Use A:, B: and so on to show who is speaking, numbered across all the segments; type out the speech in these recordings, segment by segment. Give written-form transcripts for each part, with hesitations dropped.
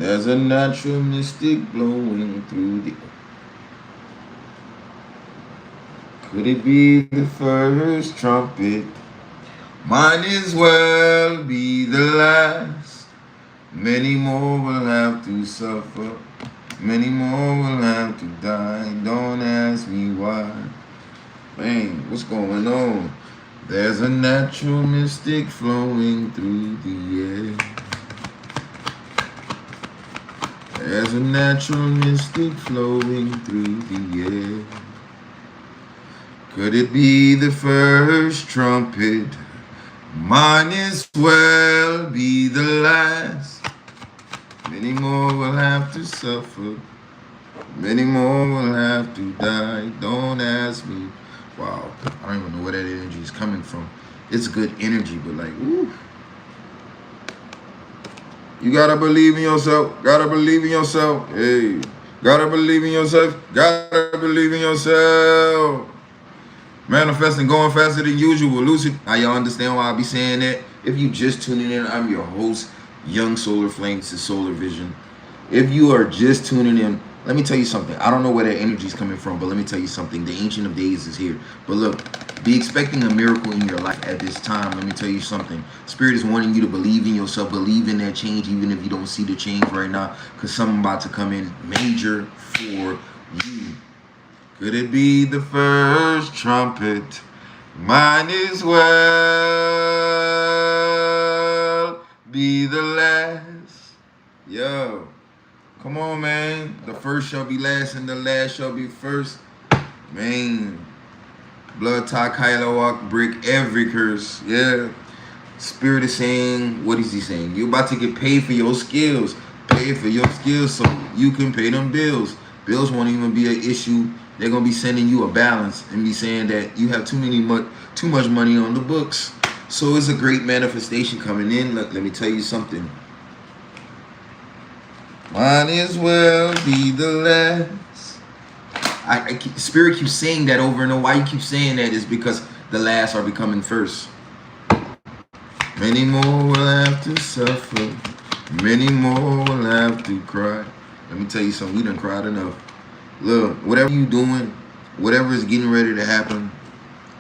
A: There's a natural mystic blowing through the. Could it be the first trumpet? Might as well be the last. Many more will have to suffer. Many more will have to die. Don't ask me why. Man, what's going on? There's a natural mystic flowing through the air. There's a natural mystic flowing through the air. Could it be the first trumpet? Might as well be the last. Many more will have to suffer. Many more will have to die. Don't ask me. Wow, I don't even know where that energy is coming from. It's good energy, but like, woo. You gotta believe in yourself. Gotta believe in yourself. Hey, gotta believe in yourself. Gotta believe in yourself. Manifesting, going faster than usual. Lucid. Now y'all understand why I be saying that? If you just tuning in, I'm your host, Young Solar Flame. This is Solar Vision. If you are just tuning in, let me tell you something. I don't know where that energy is coming from, but let me tell you something. The Ancient of Days is here. But look, be expecting a miracle in your life at this time. Let me tell you something. Spirit is wanting you to believe in yourself, believe in that change, even if you don't see the change right now, because something about to come in major for you. Could it be the first trumpet? Might as well be the last. Yo. Come on, man. The first shall be last and the last shall be first. Man. Blood tie, Kylo walk, break every curse. Yeah. Spirit is saying, what is he saying? You're about to get paid for your skills. Pay for your skills so you can pay them bills. Bills won't even be an issue. They're going to be sending you a balance and be saying that you have too much money on the books. So it's a great manifestation coming in. Look, let me tell you something. Might as well be the last. Spirit keeps saying that over and over. Why you keep saying that is because the last are becoming first. Many more will have to suffer. Many more will have to cry. Let me tell you something. We done cried enough. Look, whatever you doing, whatever is getting ready to happen,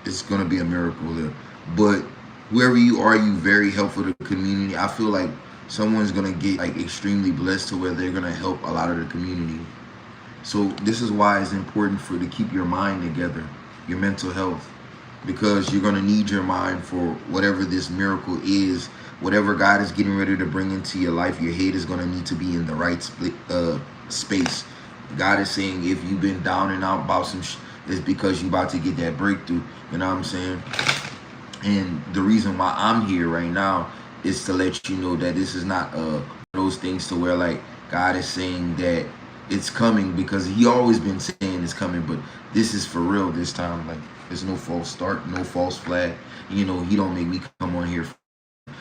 A: it's going to be a miracle. Look. But whoever you are, you very helpful to the community. I feel like someone's going to get like extremely blessed to where they're going to help a lot of the community. So this is why it's important to keep your mind together, your mental health, because you're going to need your mind for whatever this miracle is. Whatever God is getting ready to bring into your life, your head is going to need to be in the right space. God is saying if you've been down and out about some it's because you're about to get that breakthrough. You know what I'm saying? And the reason why I'm here right now is to let you know that this is not those things to where like God is saying that it's coming, because he always been saying it's coming, but this is for real this time. Like there's no false start, no false flag. You know, he don't make me come on here.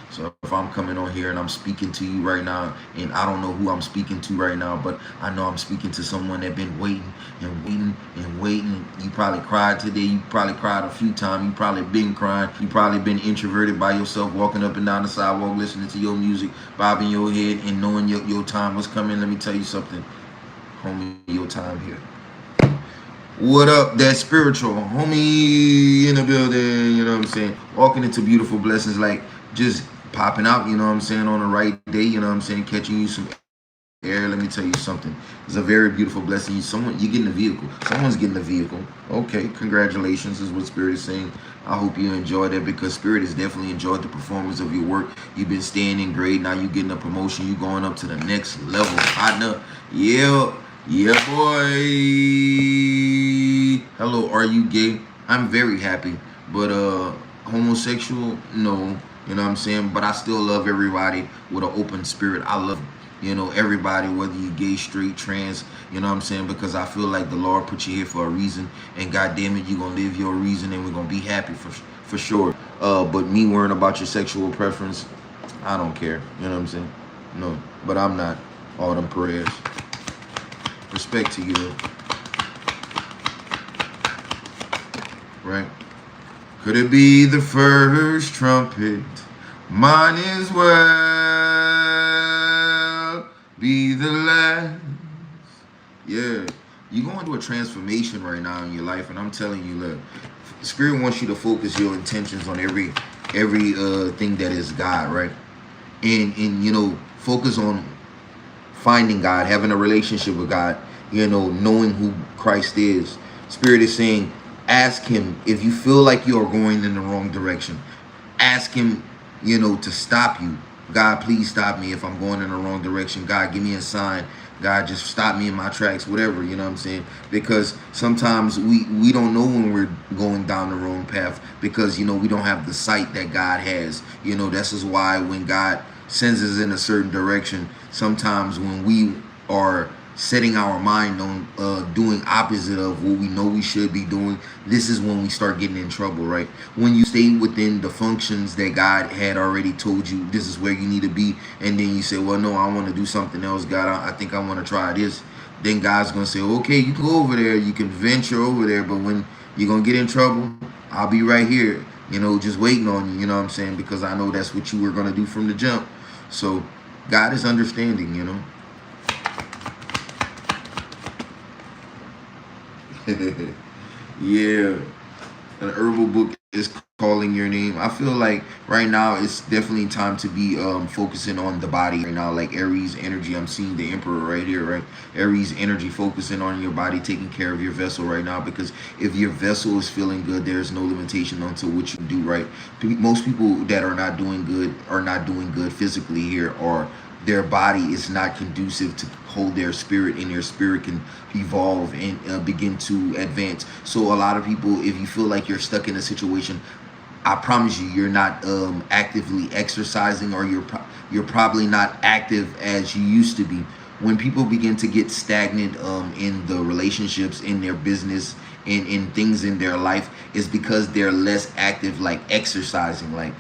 A: So if I'm coming on here and I'm speaking to you right now, and I don't know who I'm speaking to right now, but I know I'm speaking to someone that been waiting and waiting and waiting. You probably cried today. You probably cried a few times. You probably been crying. You probably been introverted by yourself, walking up and down the sidewalk, listening to your music, bobbing your head and knowing your time was coming. Let me tell you something, homie, your time here. What up, that spiritual homie in the building, you know what I'm saying? Walking into beautiful blessings, like just popping out, you know what I'm saying, on the right day, you know what I'm saying, catching you some air. Let me tell you something. It's a very beautiful blessing. You're getting a vehicle. Someone's getting a vehicle. Okay, congratulations is what Spirit is saying. I hope you enjoyed that, because Spirit has definitely enjoyed the performance of your work. You've been staying in grade. Now you're getting a promotion. You're going up to the next level. Partner. Yeah, boy. Hello, are you gay? I'm very happy. But homosexual? No. You know what I'm saying? But I still love everybody with an open spirit. I love, everybody, whether you gay, straight, trans, you know what I'm saying? Because I feel like the Lord put you here for a reason. And God damn it, you're going to live your reason, and we're going to be happy for sure. But me worrying about your sexual preference, I don't care. You know what I'm saying? No, but I'm not all them prayers. Respect to you. Right? Could it be the first trumpet? Might as well be the last. Yeah. You're going through a transformation right now in your life, and I'm telling you, look, Spirit wants you to focus your intentions on every thing that is God, right? And focus on finding God, having a relationship with God, knowing who Christ is. Spirit is saying, ask him if you feel like you are going in the wrong direction. Ask him, to stop you. God, please stop me if I'm going in the wrong direction. God, give me a sign. God, just stop me in my tracks, whatever, you know what I'm saying? Because sometimes we don't know when we're going down the wrong path because, we don't have the sight that God has. This is why when God sends us in a certain direction, sometimes when we are setting our mind on doing opposite of what we know we should be doing, this is when we start getting in trouble, right? When you stay within the functions that God had already told you this is where you need to be, and then you say, well, no, I want to do something else. God, I think I want to try this. Then God's going to say, okay, you can go over there, you can venture over there, but when you're going to get in trouble, I'll be right here, just waiting on you, you know what I'm saying? Because I know that's what you were going to do from the jump. So God is understanding, Yeah, an herbal book is calling your name. I feel like right now it's definitely time to be focusing on the body right now, like Aries energy. I'm seeing the Emperor right here, right? Aries energy, focusing on your body, taking care of your vessel right now, because if your vessel is feeling good, there's no limitation onto what you can do, right? Most people that are not doing good physically here, or their body is not conducive to hold their spirit, and their spirit can evolve and begin to advance. So a lot of people, if you feel like you're stuck in a situation, I promise you, you're not actively exercising, or you're probably not active as you used to be. When people begin to get stagnant in the relationships, in their business, in things in their life, is because they're less active, like exercising, like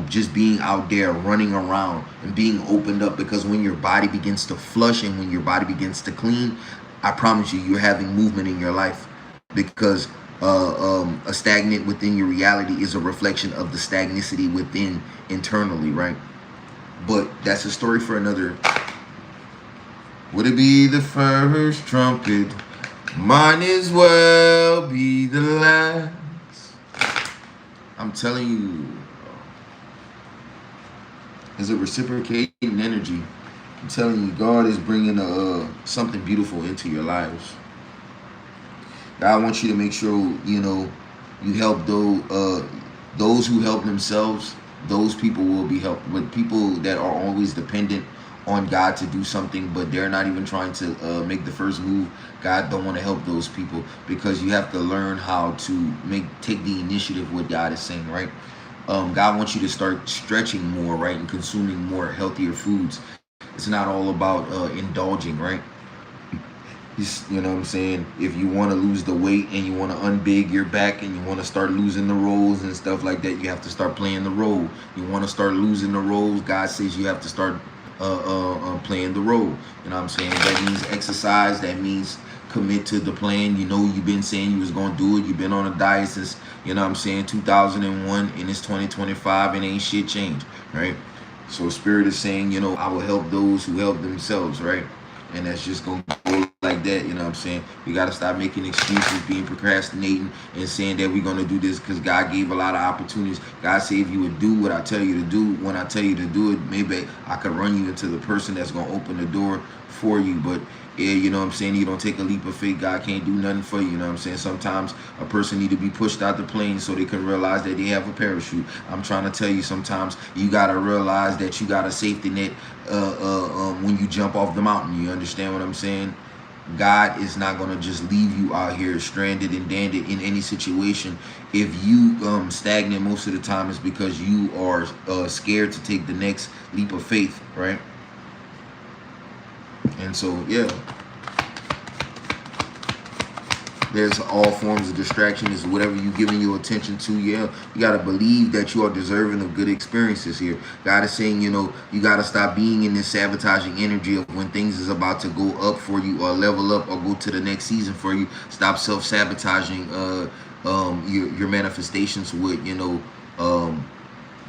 A: just being out there running around and being opened up. Because when your body begins to flush and when your body begins to clean, I promise you, you're having movement in your life. Because a stagnant within your reality is a reflection of the stagnicity within internally, right? But that's a story for another. Would it be the first trumpet? Might as well be the last. I'm telling you, it's a reciprocating energy. I'm telling you, God is bringing something beautiful into your lives. God wants you to make sure, you help those who help themselves. Those people will be helped. But people that are always dependent on God to do something, but they're not even trying to make the first move, God don't want to help those people, because you have to learn how to take the initiative, what God is saying, right? God wants you to start stretching more, right, and consuming more healthier foods. It's not all about indulging, right? You know what I'm saying? If you want to lose the weight and you want to unbig your back and you want to start losing the rolls and stuff like that, you have to start playing the role. You want to start losing the rolls, God says you have to start playing the role. You know what I'm saying? That means exercise. That means commit to the plan. You've been saying you was going to do it. You've been on a diet since, 2001, and it's 2025 and ain't shit changed, right? So Spirit is saying, I will help those who help themselves, right? And that's just going to go like that, you know what I'm saying? We got to stop making excuses, being procrastinating, and saying that we're going to do this because God gave a lot of opportunities. God said if you would do what I tell you to do, when I tell you to do it, maybe I could run you into the person that's going to open the door for you. But yeah, you know what I'm saying? You don't take a leap of faith, God can't do nothing for you, you know what I'm saying? Sometimes a person need to be pushed out the plane so they can realize that they have a parachute. I'm trying to tell you, sometimes you got to realize that you got a safety net when you jump off the mountain. You understand what I'm saying? God is not going to just leave you out here stranded and danded in any situation. If you stagnant most of the time, it's because you are scared to take the next leap of faith, right? And so, yeah, there's all forms of distraction. Is whatever you're giving your attention to. Yeah, you got to believe that you are deserving of good experiences here. God is saying, you got to stop being in this sabotaging energy of when things is about to go up for you or level up or go to the next season for you. Stop self-sabotaging your manifestations with,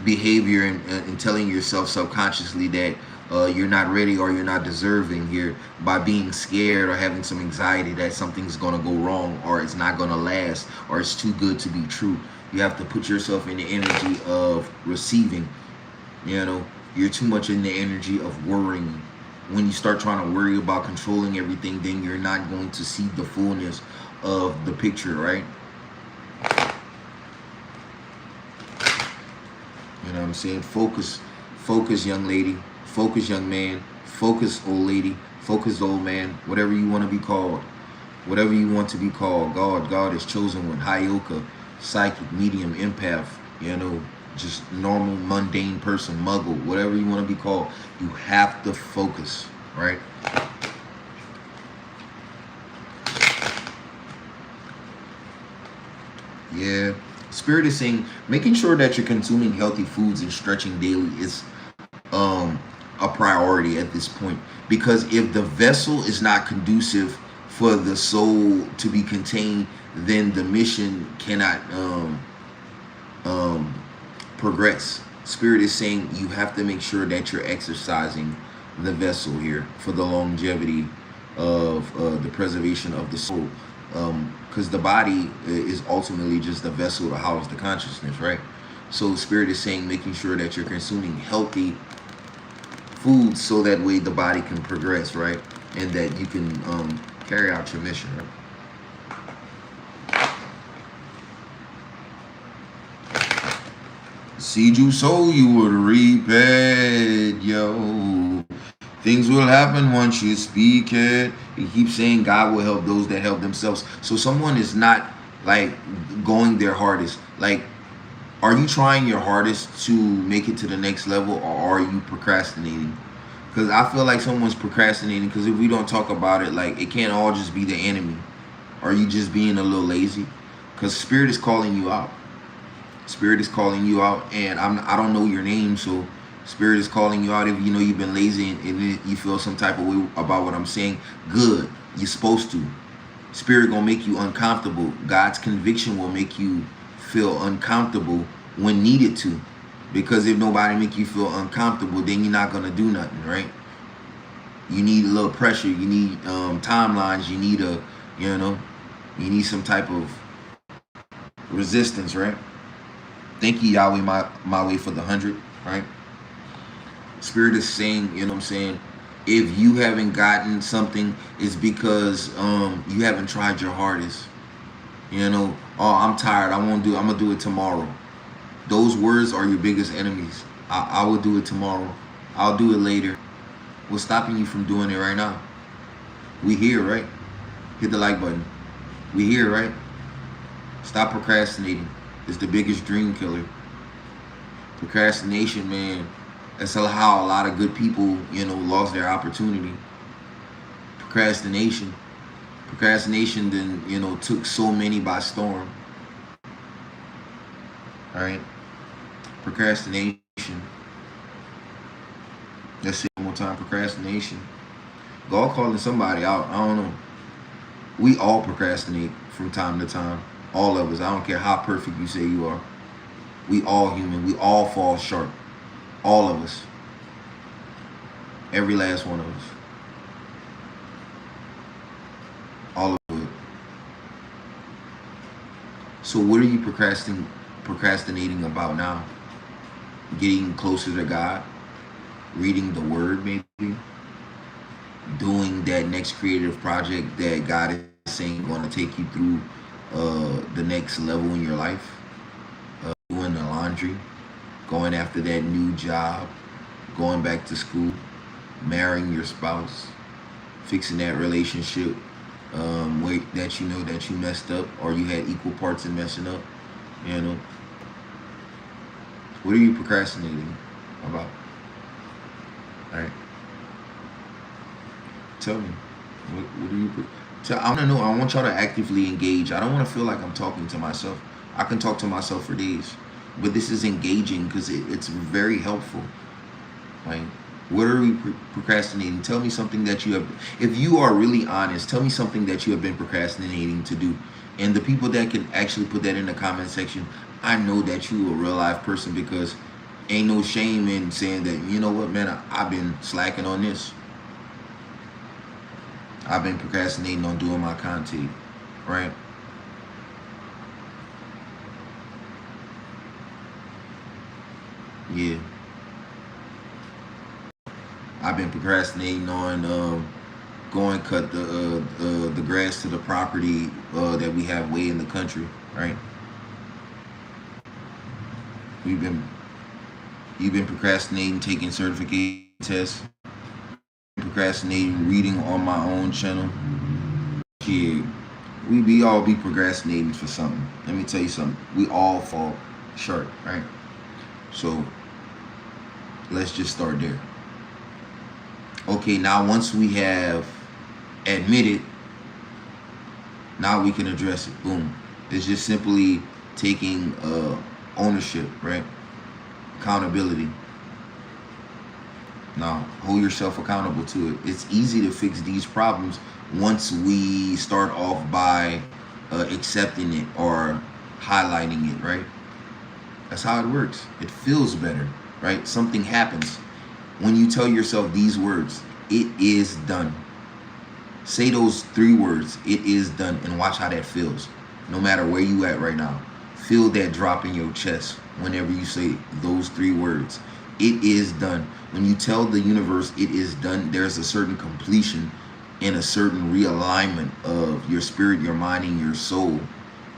A: behavior and telling yourself subconsciously that you're not ready or you're not deserving here by being scared or having some anxiety that something's going to go wrong or it's not going to last or it's too good to be true. You have to put yourself in the energy of receiving. You know, you're too much in the energy of worrying. When you start trying to worry about controlling everything, then you're not going to see the fullness of the picture, right? You know what I'm saying? Focus, young lady. Focus, young man. Focus, old lady. Focus, old man. Whatever you want to be called. Whatever you want to be called. God is chosen one. Hyoka, psychic, medium, empath. You know, just normal, mundane person, muggle. Whatever you want to be called. You have to focus, right? Yeah. Spirit is saying, making sure that you're consuming healthy foods and stretching daily is a priority at this point, because if the vessel is not conducive for the soul to be contained, then the mission cannot progress. Spirit is saying you have to make sure that you're exercising the vessel here for the longevity of the preservation of the soul, because the body is ultimately just a vessel to house the consciousness, right? So Spirit is saying making sure that you're consuming healthy food so that way the body can progress, right? And that you can carry out your mission, right? Seed you sow, you will reap it, yo. Things will happen once you speak it. He keeps saying God will help those that help themselves. So someone is not like going their hardest. Like, are you trying your hardest to make it to the next level, or are you procrastinating? Because I feel like someone's procrastinating, because if we don't talk about it, like, it can't all just be the enemy. Are you just being a little lazy? Because Spirit is calling you out. Spirit is calling you out, and I don't know your name, so Spirit is calling you out. If you know you've been lazy and you feel some type of way about what I'm saying, good. You're supposed to. Spirit gonna make you uncomfortable. God's conviction will make you feel uncomfortable when needed to, because if nobody make you feel uncomfortable, then you're not gonna do nothing, right? You need a little pressure. You need timelines. You need you need some type of resistance, right? Thank you, Yahweh, my way for the 100, right? Spirit is saying, you know what I'm saying, if you haven't gotten something, it's because you haven't tried your hardest. You know, oh, I'm tired, I'm gonna do it tomorrow. Those words are your biggest enemies. I will do it tomorrow. I'll do it later. What's stopping you from doing it right now? We here, right? Hit the like button. We here, right? Stop procrastinating. It's the biggest dream killer. Procrastination, man. That's how a lot of good people, you know, lost their opportunity. Procrastination then, you know, took so many by storm. All right. Procrastination. Let's say it one more time. Procrastination. God calling somebody out. I don't know. We all procrastinate from time to time. All of us. I don't care how perfect you say you are. We all human. We all fall short. All of us. Every last one of us. All of it. So what are you procrastinating about now? Getting closer to God? Reading the Word, maybe? Doing that next creative project that God is saying going to take you through the next level in your life? Doing the laundry? Going after that new job? Going back to school? Marrying your spouse? Fixing that relationship that you know that you messed up, or you had equal parts in messing up? You know? What are you procrastinating about? Alright? Tell me. What do you... I want to know. I want y'all to actively engage. I don't want to feel like I'm talking to myself. I can talk to myself for days. But this is engaging because it's very helpful. Like, what are we procrastinating? Tell me something that you have... If you are really honest, tell me something that you have been procrastinating to do. And the people that can actually put that in the comment section, I know that you are a real life person, because Ain't no shame in saying that, you know what, man, I've been slacking on this. I've been procrastinating on doing my content, right? Yeah. I've been procrastinating on going cut the grass to the property that we have way in the country, right? We've been You've been procrastinating taking certification tests, procrastinating reading on my own channel. Shit, we be all be procrastinating for something. Let me tell you something. We all fall short, right? So let's just start there. Okay, now once we have admitted, now we can address it. Boom. It's just simply taking ownership, right? Accountability. Now, hold yourself accountable to it. It's easy to fix these problems once we start off by accepting it or highlighting it, right? That's how it works. It feels better, right? Something happens when you tell yourself these words: it is done. Say those 3 words: it is done, and watch how that feels. No matter where you at right now, feel that drop in your chest whenever you say those 3 words. It is done. When you tell the universe it is done, there's a certain completion and a certain realignment of your spirit, your mind, and your soul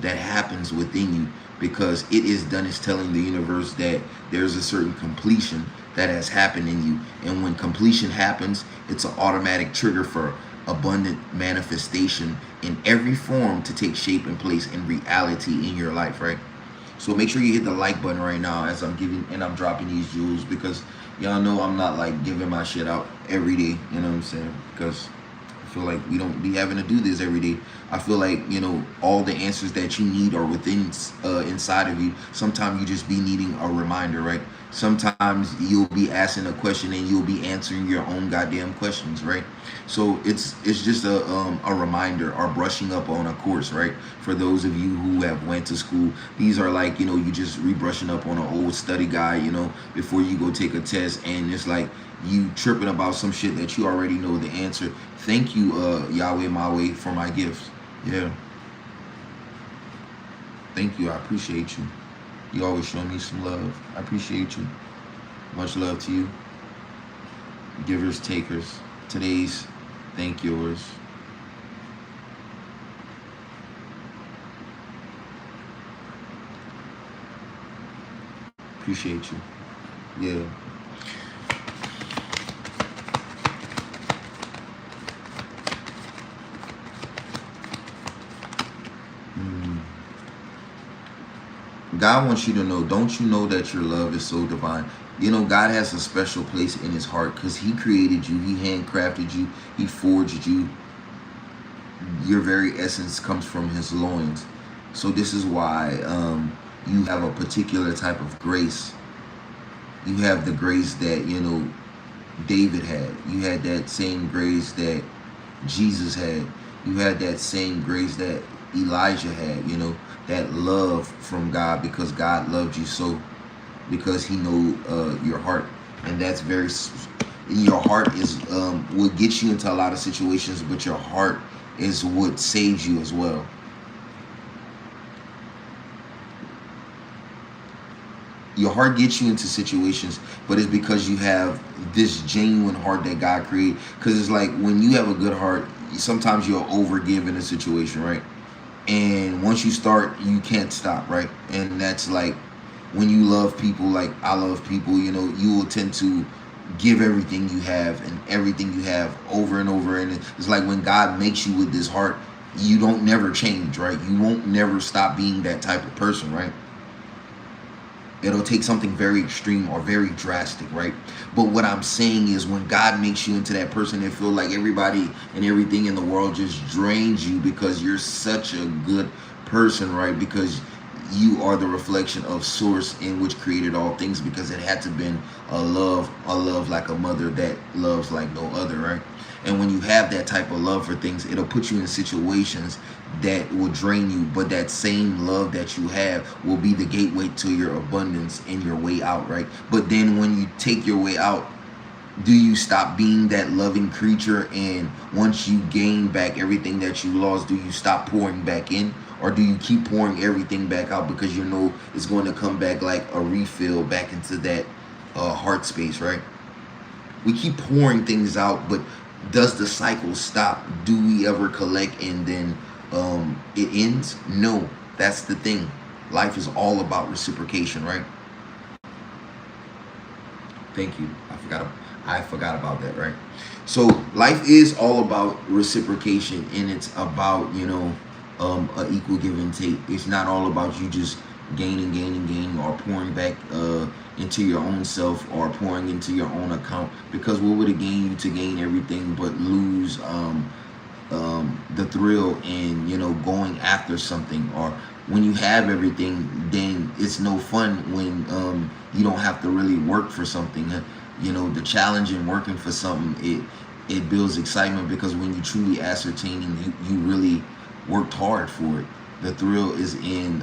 A: that happens within you, because it is done is telling the universe that there's a certain completion that has happened in you. And when completion happens, it's an automatic trigger for abundant manifestation in every form to take shape and place in reality in your life, right? So make sure you hit the like button right now as I'm giving and I'm dropping these jewels, because y'all know I'm not like giving my shit out every day, you know what I'm saying? Because I feel like we don't be having to do this every day. I feel like, you know, all the answers that you need are within inside of you. Sometimes you just be needing a reminder, right? Sometimes you'll be asking a question and you'll be answering your own goddamn questions, right? So it's just a reminder, or brushing up on a course, right? For those of you who have went to school, these are like, you know, you just rebrushing up on an old study guide, you know, before you go take a test, and it's like you tripping about some shit that you already know the answer. Thank you, Yahweh my way, for my gifts. Yeah. Thank you. I appreciate you. You always show me some love. I appreciate you. Much love to you. Givers, takers. Today's thank yours. Appreciate you. Yeah. God wants you to know, don't you know that your love is so divine? You know, God has a special place in his heart because he created you. He handcrafted you. He forged you. Your very essence comes from his loins. So this is why you have a particular type of grace. You have the grace that, you know, David had. You had that same grace that Jesus had. You had that same grace that Elijah had, you know, that love from God, because God loved you so, because he know your heart. And that's very, your heart is what gets you into a lot of situations, but your heart is what saves you as well. Your heart gets you into situations, but it's because you have this genuine heart that God created. Because it's like when you have a good heart, sometimes you'll overgive in a situation, right? And once you start, you can't stop, right? And that's like when you love people, like I love people, you know, you will tend to give everything you have and everything you have over and over. And it's like when God makes you with this heart, you don't never change, right? You won't never stop being that type of person, right? It'll take something very extreme or very drastic, right? But what I'm saying is, when God makes you into that person that feel like everybody and everything in the world just drains you because you're such a good person, right? Because you are the reflection of source in which created all things, because it had to been a love like a mother that loves like no other, right? And when you have that type of love for things, it'll put you in situations that will drain you, but that same love that you have will be the gateway to your abundance and your way out, right? But then when you take your way out, do you stop being that loving creature, and once you gain back everything that you lost, do you stop pouring back in, or do you keep pouring everything back out because you know it's going to come back like a refill back into that heart space, right? We keep pouring things out, but does the cycle stop? Do we ever collect and then it ends? No, that's the thing. Life is all about reciprocation, right? Thank you. I forgot about that, right? So life is all about reciprocation, and it's about, you know, a equal give and take. It's not all about you just gaining, or pouring back into your own self, or pouring into your own account. Because what would it gain you to gain everything but lose the thrill in, you know, going after something? Or when you have everything, then it's no fun when you don't have to really work for something. You know, the challenge in working for something, it builds excitement, because when you truly ascertain you really worked hard for it. The thrill is in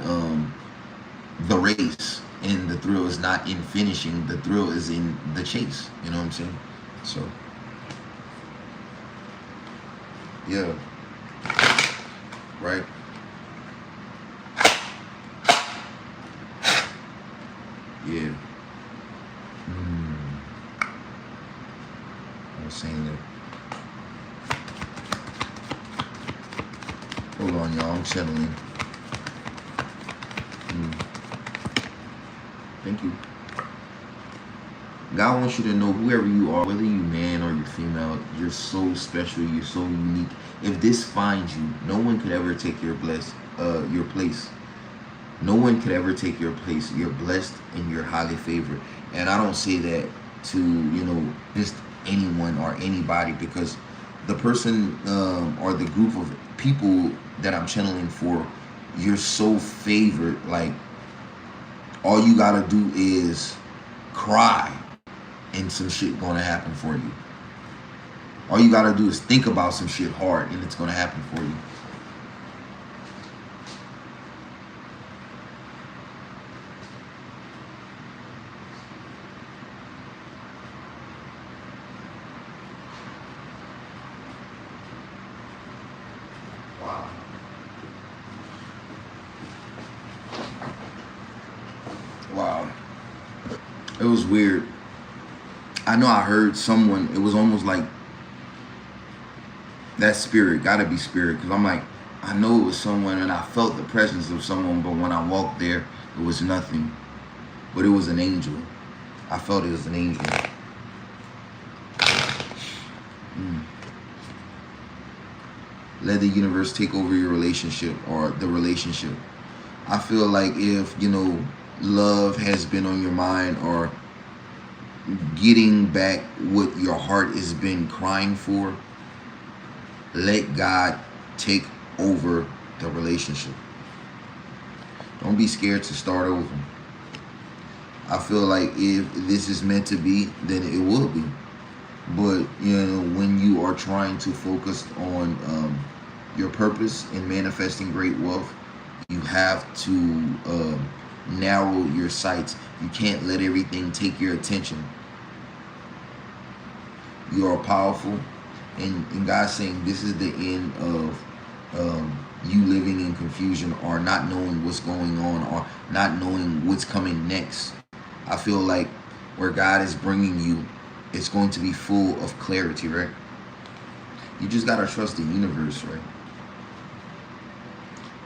A: the race, and the thrill is not in finishing. The thrill is in the chase. You know what I'm saying? So yeah, right. Yeah. I was saying that. Hold on, y'all. I'm settling. Thank you. God wants you to know, whoever you are, whether you man or you're female, you're so special. You're so unique. If this finds you, no one could ever take your place. No one could ever take your place. You're blessed and you're highly favored. And I don't say that to, you know, just anyone or anybody, because the person or the group of people that I'm channeling for, you're so favored. Like, all you gotta do is cry and some shit gonna happen for you. All you gotta do is think about some shit hard and it's gonna happen for you. Wow. Wow. It was weird. I know I heard someone, it was almost like that spirit, gotta be spirit, because I'm like, I know it was someone, and I felt the presence of someone, but when I walked there, it was nothing. But it was an angel. I felt it was an angel. Let the universe take over your relationship, or the relationship. I feel like if, you know, love has been on your mind, or getting back what your heart has been crying for, let God take over the relationship. Don't be scared to start over. I feel like if this is meant to be, then it will be. But, you know, when you are trying to focus on your purpose in manifesting great wealth, you have to narrow your sights. You can't let everything take your attention. You are powerful, and God's saying this is the end of you living in confusion, or not knowing what's going on, or not knowing what's coming next. I feel like where God is bringing you, it's going to be full of clarity, right? You just gotta trust the universe, right?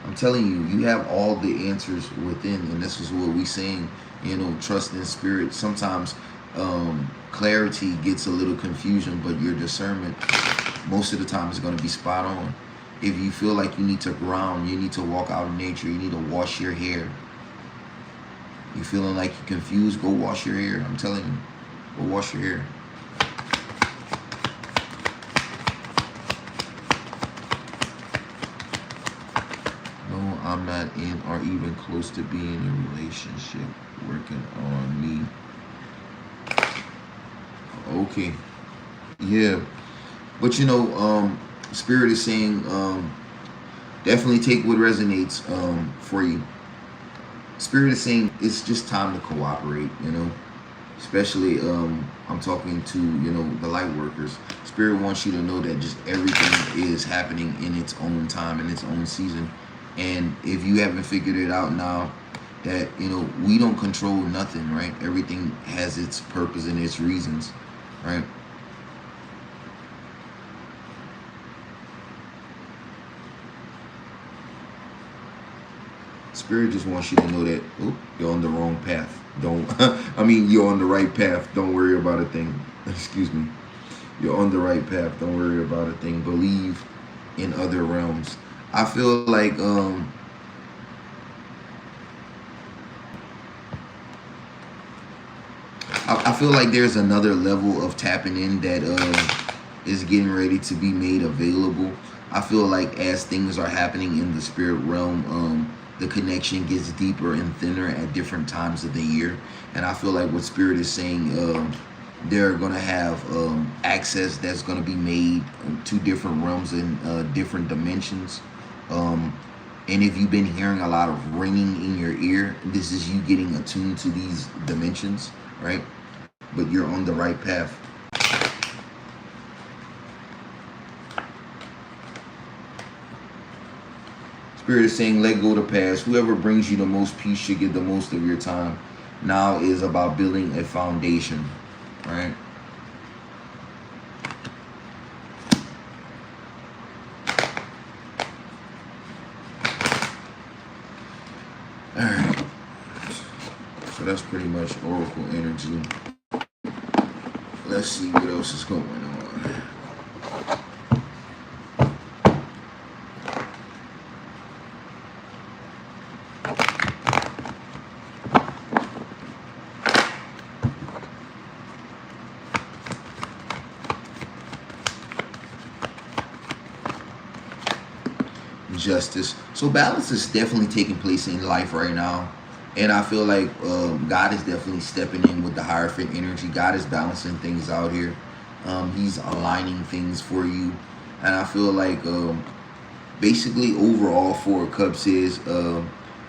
A: I'm telling you, you have all the answers within, and this is what we saying, you know, trust in spirit. Sometimes clarity gets a little confusion, but your discernment most of the time is going to be spot on. If you feel like you need to ground, you need to walk out in nature, you need to wash your hair. You feeling like you're confused, go wash your hair. I'm telling you, go wash your hair. No, I'm not in or even close to being in a relationship. Working on me. Okay. Yeah. But you know, Spirit is saying, Definitely take what resonates for you. Spirit is saying it's just time to cooperate, you know. Especially I'm talking to, you know, the light workers. Spirit wants you to know that just everything is happening in its own time, in its own season. And if you haven't figured it out now, that, you know, we don't control nothing, right? Everything has its purpose and its reasons, right? Spirit just wants you to know that, oh, you're on the wrong path. Don't, I mean, you're on the right path. Don't worry about a thing. Excuse me. You're on the right path. Don't worry about a thing. Believe in other realms. I feel like, I feel like there's another level of tapping in that is getting ready to be made available. I feel like as things are happening in the spirit realm, the connection gets deeper and thinner at different times of the year. And I feel like what Spirit is saying, they're going to have access that's going to be made to different realms and different dimensions. And if you've been hearing a lot of ringing in your ear, this is you getting attuned to these dimensions, right? But you're on the right path. Spirit is saying, let go of the past. Whoever brings you the most peace should get the most of your time. Now is about building a foundation, right? All right. So that's pretty much Oracle energy. Let's see what else is going on. Justice. So balance is definitely taking place in life right now. And I feel like God is definitely stepping in with the Hierophant energy. God is balancing things out here. He's aligning things for you. And I feel like basically overall Four of Cups is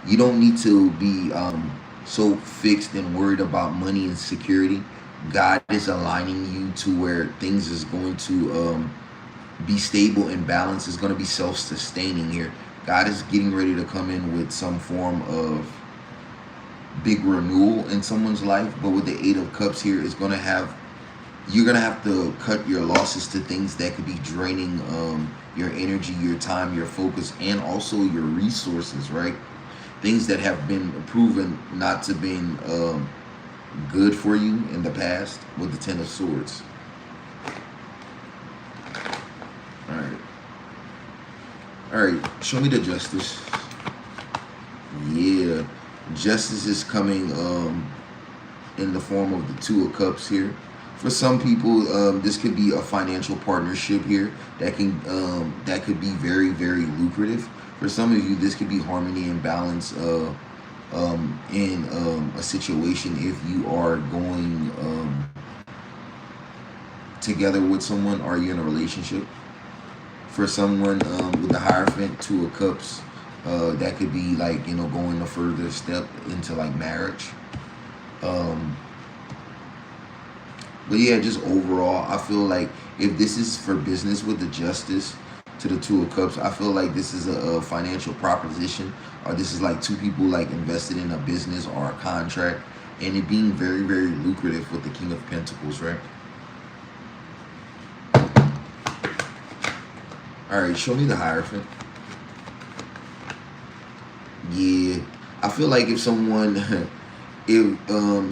A: you don't need to be so fixed and worried about money and security. God is aligning you to where things is going to be stable and balanced. Is going to be self-sustaining here. God is getting ready to come in with some form of big renewal in someone's life. But with the Eight of Cups here, it's going to have, you're going to have to cut your losses to things that could be draining your energy, your time, your focus, and also your resources, right? Things that have been proven not to been good for you in the past with the Ten of Swords. All right, show me the Justice. Yeah, Justice is coming in the form of the Two of Cups here. For some people, this could be a financial partnership here that could be very, very lucrative. For some of you, this could be harmony and balance in a situation if you are going together with someone or you're in a relationship. For someone with the Hierophant, Two of Cups, that could be like, you know, going a further step into like marriage. But yeah, just overall, I feel like if this is for business with the Justice to the Two of Cups, I feel like this is a financial proposition, or this is like two people like invested in a business or a contract, and it being very, very lucrative with the King of Pentacles, right? All right, show me the Hierophant. Yeah, I feel like if someone, if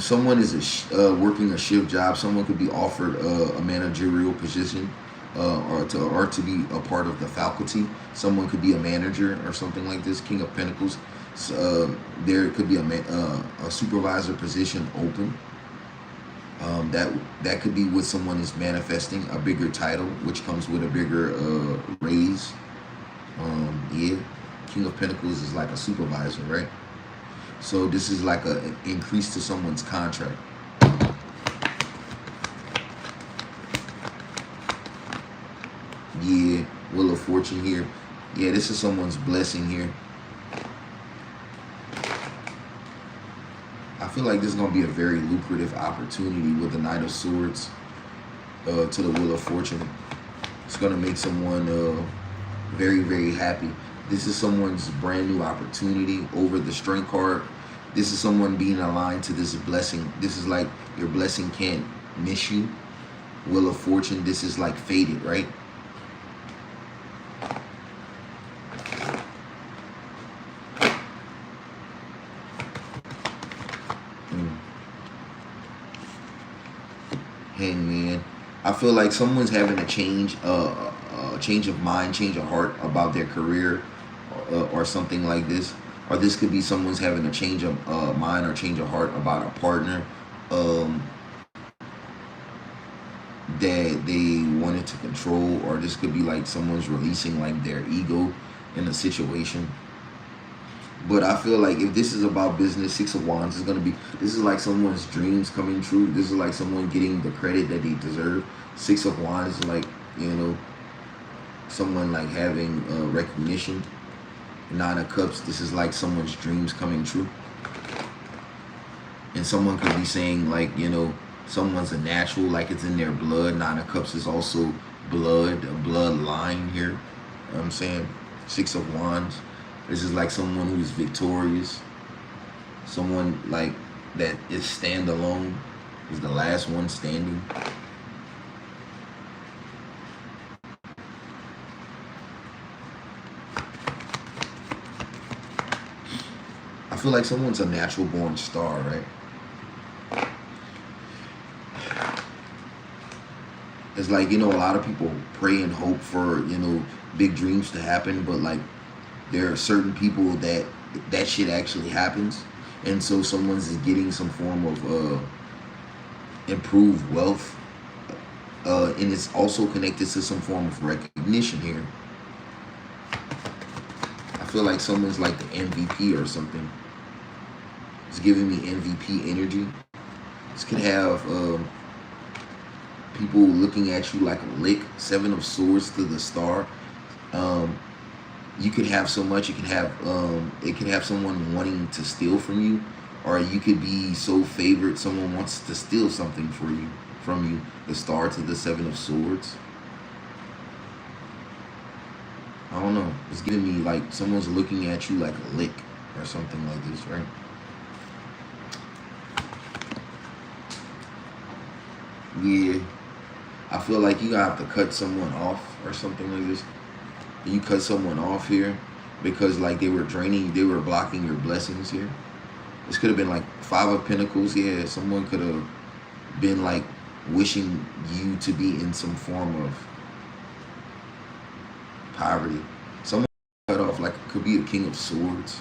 A: someone is working a shift job, someone could be offered a managerial position, or to be a part of the faculty. Someone could be a manager or something like this. King of Pentacles. So, there could be a supervisor position open. That could be what someone is manifesting, a bigger title, which comes with a bigger raise. Yeah, King of Pentacles is like a supervisor, right? So this is like an increase to someone's contract. Yeah, Wheel of Fortune here. Yeah, this is someone's blessing here. I feel like this is going to be a very lucrative opportunity with the Knight of Swords to the Wheel of Fortune. It's going to make someone very, very happy. This is someone's brand new opportunity over the Strength card. This is someone being aligned to this blessing. This is like your blessing can't miss you. Wheel of Fortune, this is like fated, right? Hangman. I feel like someone's having a change of mind, change of heart about their career, or something like this. Or this could be someone's having a change of mind or change of heart about a partner that they wanted to control. Or this could be like someone's releasing like their ego in a situation. But I feel like if this is about business, Six of Wands is going to be, this is like someone's dreams coming true. This is like someone getting the credit that they deserve. Six of Wands is like, you know, someone like having recognition. Nine of Cups, this is like someone's dreams coming true. And someone could be saying like, you know, someone's a natural, like it's in their blood. Nine of Cups is also blood, a bloodline here. You know what I'm saying? Six of Wands. This is like someone who's victorious. Someone like that is standalone, is the last one standing. I feel like someone's a natural born star, right? It's like, you know, a lot of people pray and hope for, you know, big dreams to happen, but like there are certain people that shit actually happens. And so someone's getting some form of improved wealth. And it's also connected to some form of recognition here. I feel like someone's like the MVP or something. It's giving me MVP energy. This could have people looking at you like a lick. Seven of Swords to the Star. You could have so much. You could have it could have someone wanting to steal from you, or you could be so favored someone wants to steal something from you. The Star to the Seven of Swords. I don't know. It's giving me like someone's looking at you like a lick or something like this, right? Yeah. I feel like you gotta have to cut someone off or something like this. You cut someone off here because like they were blocking your blessings here. This could have been like Five of Pentacles. Yeah, someone could have been like wishing you to be in some form of poverty. Someone cut off, like it could be a King of Swords.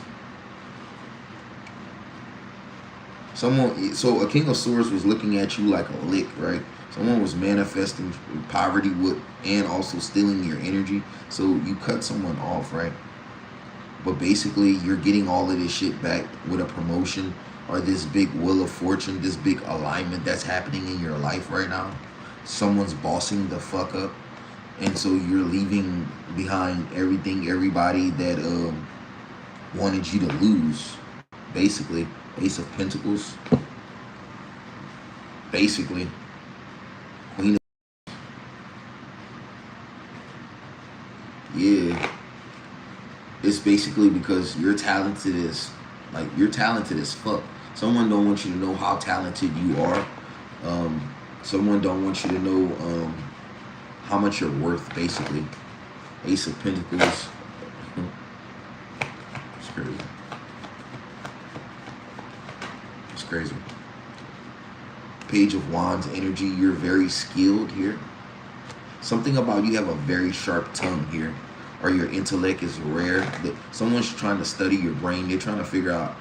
A: So a King of Swords was looking at you like a lick, right? Someone was manifesting poverty and also stealing your energy. So you cut someone off, right? But basically, you're getting all of this shit back with a promotion or this big Wheel of Fortune, this big alignment that's happening in your life right now. Someone's bossing the fuck up. And so you're leaving behind everybody that wanted you to lose. Basically, Ace of Pentacles. Basically, Queen of... Yeah. It's basically because you're talented as fuck. Someone don't want you to know how talented you are. Someone don't want you to know how much you're worth, basically. Ace of Pentacles. It's crazy. It's crazy. Page of Wands energy. You're very skilled here. Something about you have a very sharp tongue here. Or your intellect is rare. Someone's trying to study your brain. They're trying to figure out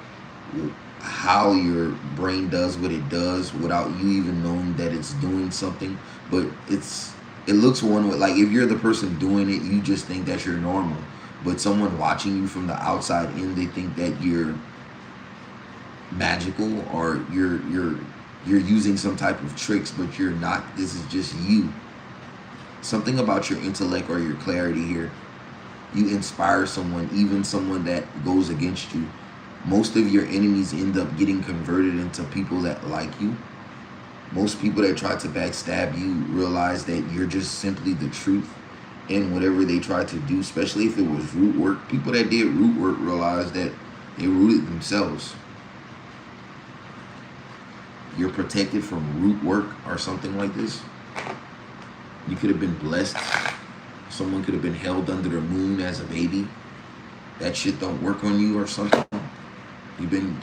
A: how your brain does what it does without you even knowing that it's doing something. But it looks one way. Like if you're the person doing it, you just think that you're normal. But someone watching you from the outside in, they think that you're magical or you're using some type of tricks, but you're not. This is just you. Something about your intellect or your clarity here. You inspire someone, even someone that goes against you. Most of your enemies end up getting converted into people that like you. Most people that try to backstab you realize that you're just simply the truth. And whatever they try to do, especially if it was root work, people that did root work realized that they rooted themselves. You're protected from root work or something like this. You could have been blessed. Someone could have been held under the moon as a baby. That shit don't work on you or something. You've been,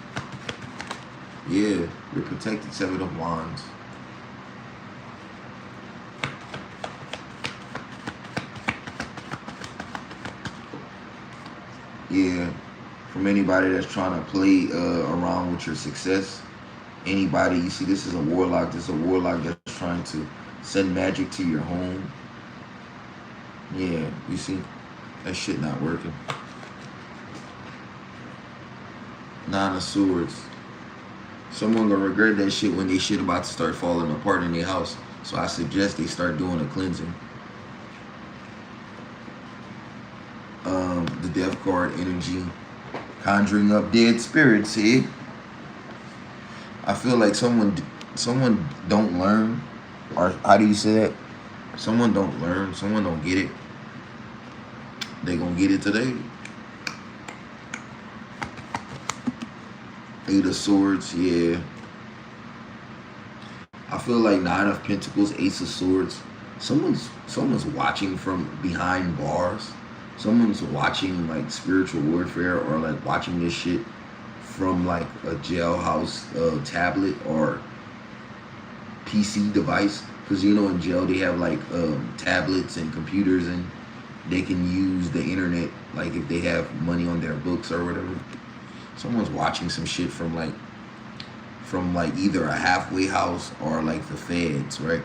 A: yeah, you're protected. Seven of Wands. Yeah, from anybody that's trying to play around with your success. Anybody, you see, this is a warlock. This is a warlock that's trying to send magic to your home. Yeah, you see, that shit not working. Nine of Swords. Someone gonna regret that shit when they shit about to start falling apart in their house. So I suggest they start doing a cleansing. The Death card energy, conjuring up dead spirits here. I feel like someone don't learn, or how do you say that? Someone don't learn, someone don't get it. They gonna get it today. Eight of Swords, yeah. I feel like Nine of Pentacles, Ace of Swords. Someone's watching from behind bars. Someone's watching like spiritual warfare, or like watching this shit from like a jailhouse tablet or PC device. Because you know in jail they have like tablets and computers, and they can use the internet like if they have money on their books or whatever. Someone's watching some shit from like either a halfway house or like the feds, right?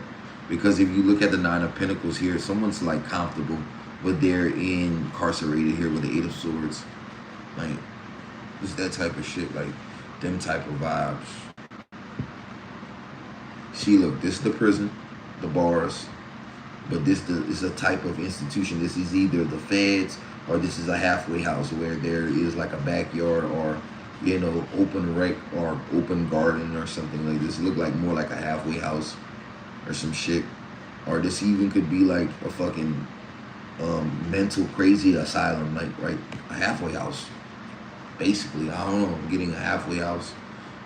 A: Because if you look at the Nine of Pentacles here, someone's like comfortable, but they're incarcerated here with the Eight of Swords. Like, it's that type of shit, like them type of vibes. See, look, this is the prison, the bars, but this is a type of institution. This is either the feds or this is a halfway house where there is like a backyard or, you know, open rec or open garden or something like this. It look like more like a halfway house or some shit. Or this even could be like a fucking mental crazy asylum, like, right, a halfway house. Basically, I don't know, getting a halfway house.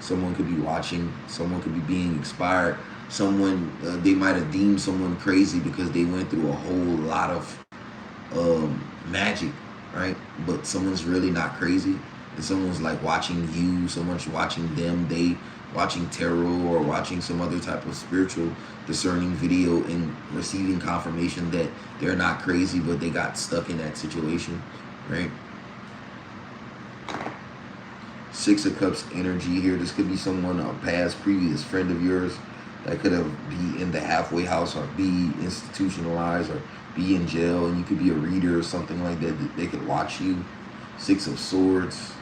A: Someone could be watching, someone could be being inspired. Someone, they might have deemed someone crazy because they went through a whole lot of magic, right? But someone's really not crazy. And someone's like watching you, someone's watching them, they watching tarot or watching some other type of spiritual discerning video and receiving confirmation that they're not crazy, but they got stuck in that situation, right? Six of Cups energy here. This could be someone, a past, previous friend of yours that could have be in the halfway house or be institutionalized or be in jail, and you could be a reader or something like that. They could watch you. Six of Swords.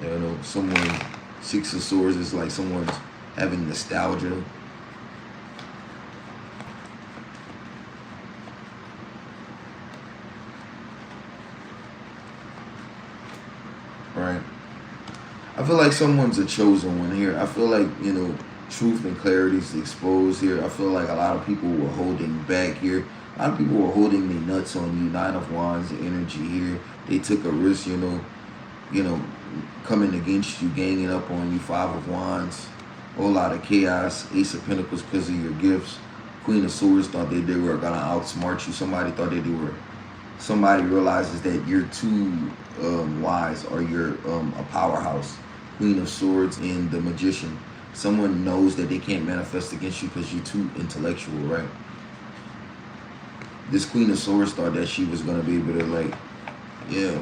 A: You know, someone, Six of Swords is like someone's having nostalgia. Right. I feel like someone's a chosen one here. I feel like, you know, truth and clarity is exposed here. I feel like a lot of people were holding back here. A lot of people were holding their nuts on you. Nine of Wands energy here. They took a risk, you know, coming against you, ganging up on you. Five of Wands. Whole lot of chaos. Ace of Pentacles because of your gifts. Queen of Swords thought they were gonna outsmart you. Somebody thought that they were. Somebody realizes that you're too wise, or you're a powerhouse. Queen of Swords and the Magician. Someone knows that they can't manifest against you because you're too intellectual, right? This Queen of Swords thought that she was going to be able to, like, yeah,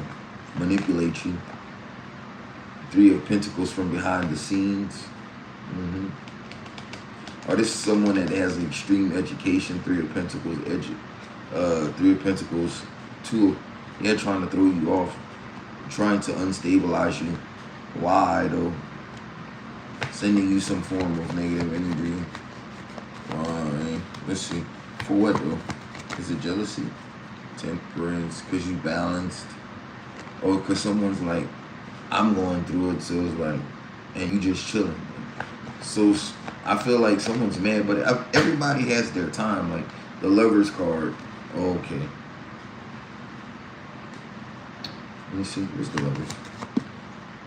A: manipulate you. Three of Pentacles from behind the scenes. Or this is someone that has an extreme education. Three of Pentacles, Three of Pentacles, two, yeah, trying to throw you off, trying to unstabilize you. Why, though? Sending you some form of negative energy. Let's see. For what, though? Is it jealousy? Temperance, because you balanced. Or because someone's like, I'm going through it, so it's like, and you just chilling. So I feel like someone's mad, but everybody has their time. Like the Lover's card. Okay. Let me see. Where's the Lovers?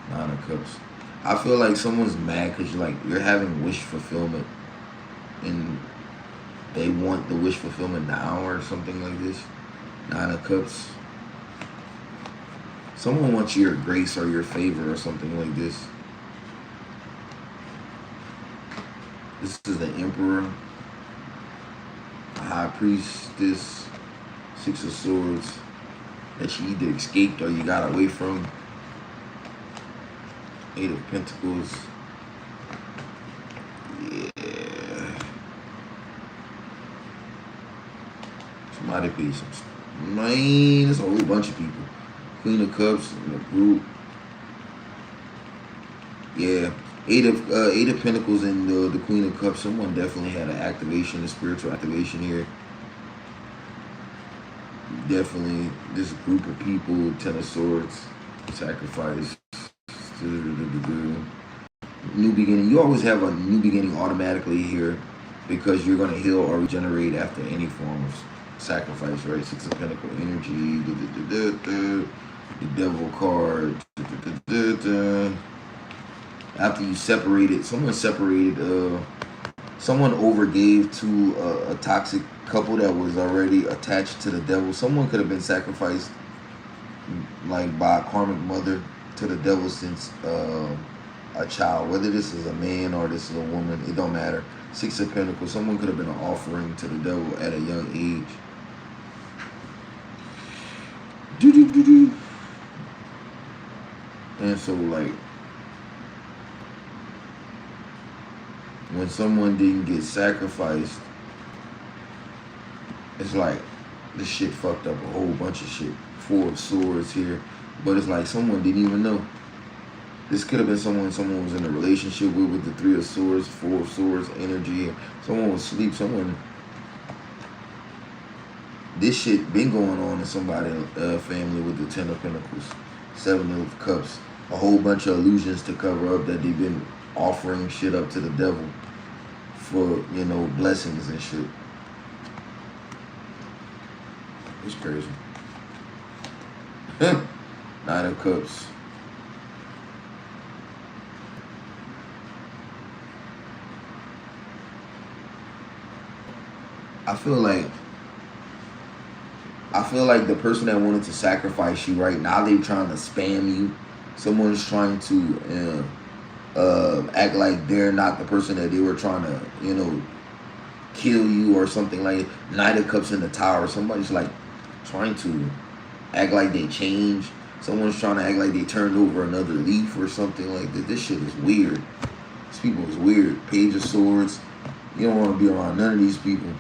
A: Nine of Cups. I feel like someone's mad because you're having wish fulfillment, and they want the wish fulfillment now or something like this. Nine of Cups. Someone wants your grace or your favor or something like this. This is the Emperor, the High Priestess, Six of Swords, that you either escaped or you got away from. Eight of Pentacles. Yeah. Somebody pay some. Man, it's a whole bunch of people. Queen of Cups in the group. Yeah. Eight of Pentacles and the Queen of Cups. Someone definitely had an activation, a spiritual activation here. Definitely this group of people. Ten of Swords. Sacrifice. New beginning. You always have a new beginning automatically here because you're going to heal or regenerate after any form of sacrifice, right? Six of Pentacle energy. The Devil card. After you separated, someone overgave to a toxic couple that was already attached to the devil. Someone could have been sacrificed like by a karmic mother to the devil since a child. Whether this is a man or this is a woman, it don't matter. Six of Pentacles, someone could have been an offering to the devil at a young age. And so like, when someone didn't get sacrificed, it's like this shit fucked up a whole bunch of shit. Four of Swords here. But it's like someone didn't even know. This could have been someone was in a relationship with the Three of Swords, Four of Swords energy. Someone was asleep. This shit been going on in somebody's family with the Ten of Pentacles, Seven of Cups. A whole bunch of illusions to cover up that they've been offering shit up to the devil for, you know, blessings and shit. It's crazy. Nine of Cups. I feel like the person that wanted to sacrifice you right now, they're trying to spam you. Someone's trying to act like they're not the person that they were trying to, you know, kill you or something like that. Knight of Cups in the Tower. Somebody's like trying to act like they changed. Someone's trying to act like they turned over another leaf or something like that. This shit is weird. These people is weird. Page of Swords. You don't want to be around none of these people.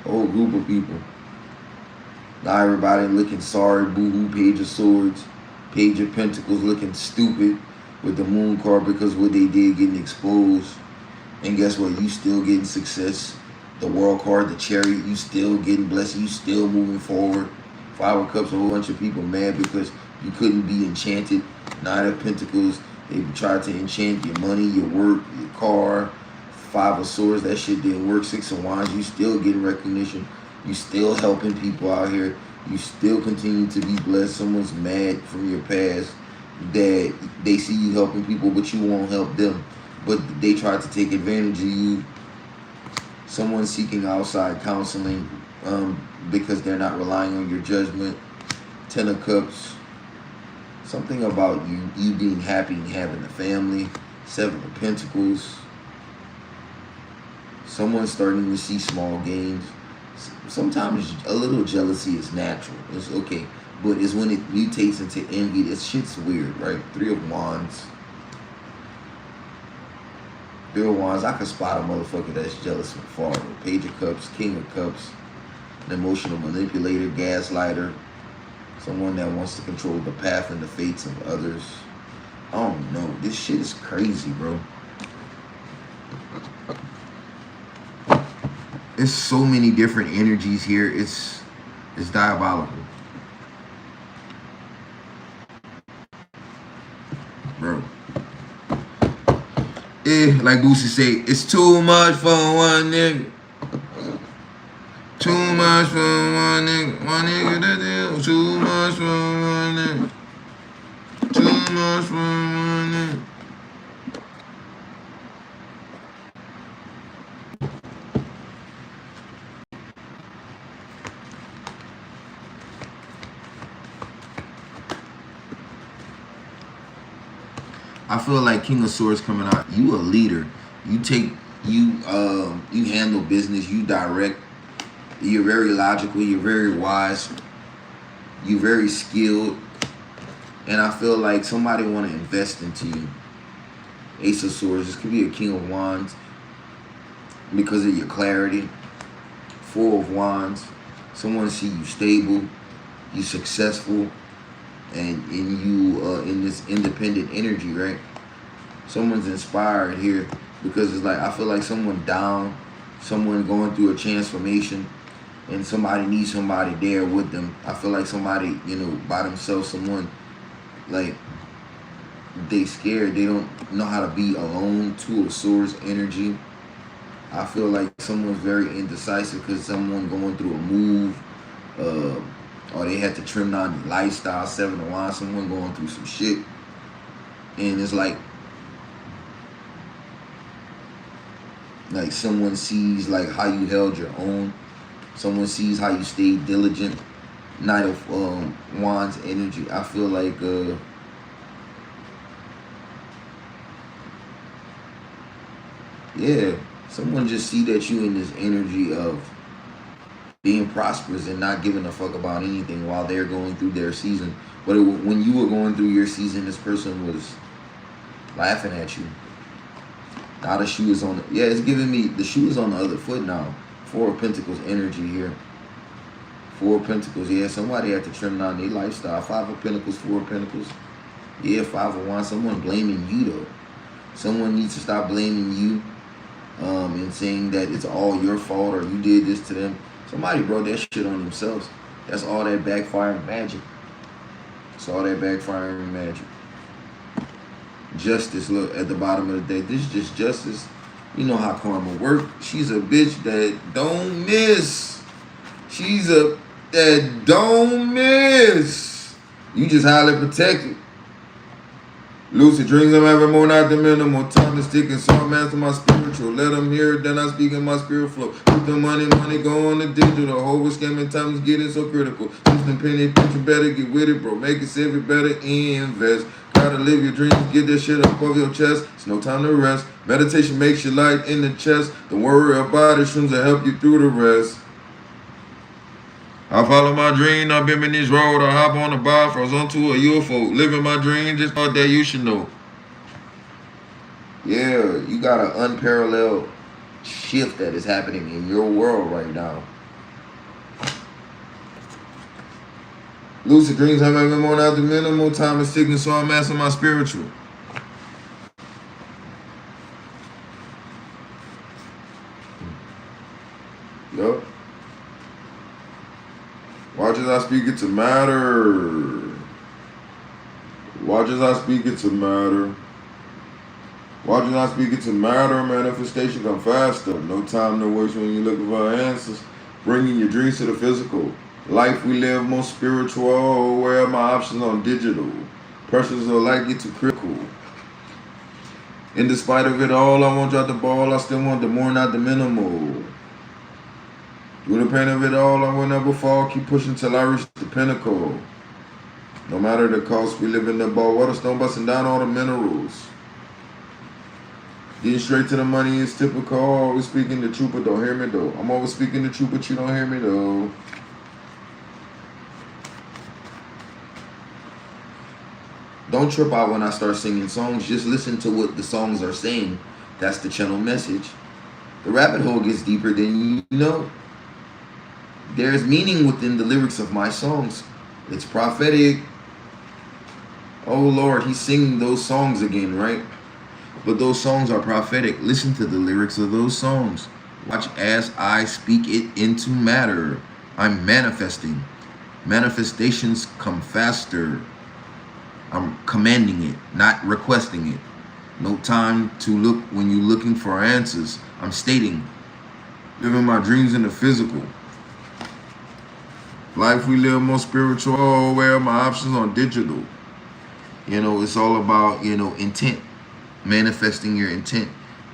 A: Whole group of people. Now everybody looking sorry, boo-hoo. Page of Swords. Page of Pentacles looking stupid with the Moon card because what they did getting exposed. And guess what? You still getting success. The World card, the Chariot, you still getting blessed. You still moving forward. Five of Cups, a whole bunch of people mad because you couldn't be enchanted. Nine of Pentacles, they tried to enchant your money, your work, your car. Five of Swords, that shit didn't work. Six of Wands, you still getting recognition. You still helping people out here. You still continue to be blessed. Someone's mad from your past that they see you helping people, but you won't help them. But they tried to take advantage of you. Someone seeking outside counseling because they're not relying on your judgment. Ten of Cups. Something about you being happy and having a family. Seven of Pentacles. Someone's starting to see small gains. Sometimes a little jealousy is natural. It's okay. But it's when it mutates into envy. This shit's weird, right? Three of Wands. Three of Wands. I can spot a motherfucker that's jealous from far. Page of Cups. King of Cups. An emotional manipulator. Gaslighter. Someone that wants to control the path and the fates of others. I don't know. This shit is crazy, bro. It's so many different energies here. It's It's diabolical. Bro. Like Boosie say, it's too much for one nigga. Too much for one nigga. One nigga to deal. Too much for one nigga. Too much for one nigga. I feel like King of Swords coming out. You a leader. You handle business. You direct. You're very logical. You're very wise. You're very skilled. And I feel like somebody want to invest into you. Ace of Swords. This could be a King of Wands because of your clarity. Four of Wands. Someone see you stable. You successful. And you in this independent energy, right? Someone's inspired here because it's like I feel like someone down, someone going through a transformation, and somebody needs somebody there with them. I feel like somebody, by themselves, someone like they scared, they don't know how to be alone. Two of Swords energy. I feel like someone's very indecisive because someone going through a move, or they had to trim down the lifestyle. Seven of Wands, someone going through some shit. And it's like someone sees like how you held your own. Someone sees how you stayed diligent. Knight of Wands energy. I feel like yeah, someone just see that you in this energy of being prosperous and not giving a fuck about anything while they're going through their season. But when you were going through your season, this person was laughing at you. Now the shoe is on. Yeah, it's giving me the shoe is on the other foot now. Four of Pentacles energy here. Four of Pentacles. Yeah, somebody had to trim down their lifestyle. Five of Pentacles, Four of Pentacles. Yeah, Five of Wands. Someone blaming you though. Someone needs to stop blaming you and saying that it's all your fault or you did this to them. Somebody brought that shit on themselves. That's all that backfiring magic. It's all that backfiring magic. Justice, look, at the bottom of the day. This is just justice. You know how karma works. She's a bitch that don't miss. She's a that don't miss. You just highly protected. Lucid dreams, I'm having more not the minimal. Time to stick and song master my spiritual. Let them hear it, then I speak in my spirit flow. With the money go on the digital. Whole scamming time is getting so critical. Houston penny, you better get with it, bro. Make it save it better, invest. Gotta live your dreams, get that shit up above your chest. It's no time to rest. Meditation makes you light in the chest. Don't worry about it, shrooms will help you through the rest. I follow my dream, I've been in this road, I hop on the bar, froze onto a UFO. Living my dream, just thought that you should know. Yeah, you got an unparalleled shift that is happening in your world right now. Lucid dreams, I'm having more out the minimal. Time is ticking, so I'm mastering my spiritual. Yup. Watch as I speak it to matter. Watch as I speak it to matter. Watch as I speak it to matter. Manifestation come faster. No time to waste when you're looking for answers. Bringing your dreams to the physical. Life we live more spiritual. Where are my options on digital? Pressures are likely to critical. In despite of it all, I won't drop the ball. I still want the more, not the minimal. Through the pain of it all, I will never fall. Keep pushing till I reach the pinnacle. No matter the cost, we live in the ball. Water stone busting down all the minerals. Getting straight to the money is typical. Always speaking the truth, but don't hear me though. I'm always speaking the truth, but you don't hear me though. Don't trip out when I start singing songs. Just listen to what the songs are saying. That's the channel message. The rabbit hole gets deeper than you know. There's meaning within the lyrics of my songs. It's prophetic. Oh Lord, he's singing those songs again, right? But those songs are prophetic. Listen to the lyrics of those songs. Watch as I speak it into matter. I'm manifesting. Manifestations come faster. I'm commanding it, not requesting it. No time to look when you're looking for answers. I'm stating, living my dreams in the physical. Life we live more spiritual. Oh, where are my options on digital? It's all about, intent. Manifesting your intent.